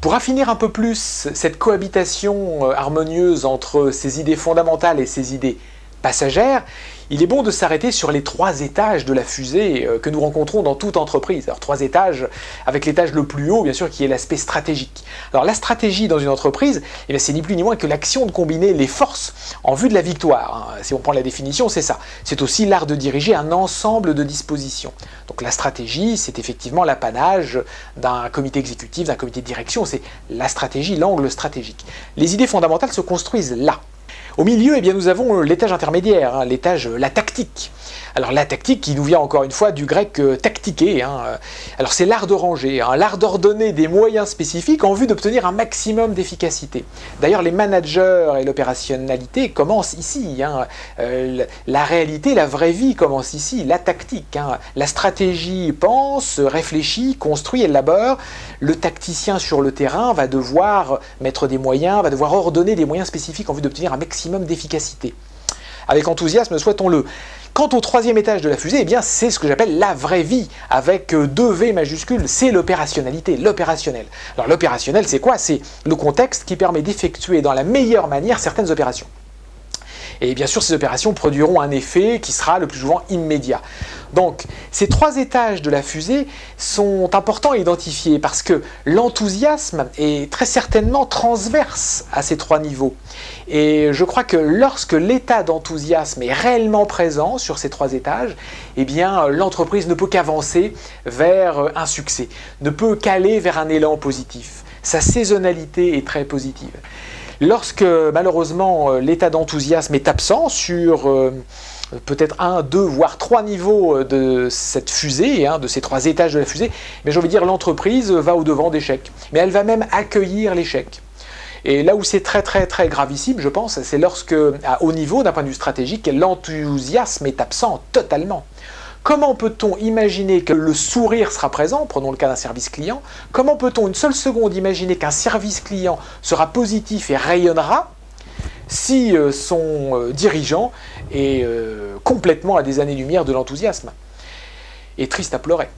Pour affiner un peu plus cette cohabitation harmonieuse entre ces idées fondamentales et ces idées passagères, il est bon de s'arrêter sur les 3 étages de la fusée que nous rencontrons dans toute entreprise. Alors 3 étages, avec l'étage le plus haut, bien sûr, qui est l'aspect stratégique. Alors la stratégie dans une entreprise, c'est ni plus ni moins que l'action de combiner les forces en vue de la victoire. Si on prend la définition, c'est ça. C'est aussi l'art de diriger un ensemble de dispositions. Donc la stratégie, c'est effectivement l'apanage d'un comité exécutif, d'un comité de direction. C'est la stratégie, l'angle stratégique. Les idées fondamentales se construisent là. Au milieu, nous avons l'étage intermédiaire, l'étage, la tactique. Alors la tactique qui nous vient encore une fois du grec tactiquer. Alors c'est l'art de ranger, l'art d'ordonner des moyens spécifiques en vue d'obtenir un maximum d'efficacité. D'ailleurs, les managers et l'opérationnalité commencent ici. La réalité, la vraie vie commence ici, la tactique. La stratégie pense, réfléchit, construit, élabore. Le tacticien sur le terrain va devoir mettre des moyens, va devoir ordonner des moyens spécifiques en vue d'obtenir un maximum d'efficacité. Avec enthousiasme, souhaitons-le. Quant au 3e étage de la fusée, c'est ce que j'appelle la vraie vie, avec 2 V majuscules, c'est l'opérationnalité, l'opérationnel. Alors l'opérationnel, c'est quoi? C'est le contexte qui permet d'effectuer dans la meilleure manière certaines opérations. Et bien sûr, ces opérations produiront un effet qui sera le plus souvent immédiat. Donc, ces 3 étages de la fusée sont importants à identifier parce que l'enthousiasme est très certainement transverse à ces 3 niveaux. Et je crois que lorsque l'état d'enthousiasme est réellement présent sur ces 3 étages, l'entreprise ne peut qu'avancer vers un succès, ne peut qu'aller vers un élan positif. Sa saisonnalité est très positive. Lorsque, malheureusement, l'état d'enthousiasme est absent sur peut-être 1, 2, voire 3 niveaux de cette fusée, de ces 3 étages de la fusée, j'ai envie de dire l'entreprise va au-devant d'échecs. Mais elle va même accueillir l'échec. Et là où c'est très très très gravissime, je pense, c'est lorsque, à haut niveau, d'un point de vue stratégique, l'enthousiasme est absent totalement. Comment peut-on imaginer que le sourire sera présent, prenons le cas d'un service client, comment peut-on une seule seconde imaginer qu'un service client sera positif et rayonnera si son dirigeant est complètement à des années-lumière de l'enthousiasme? Et triste à pleurer.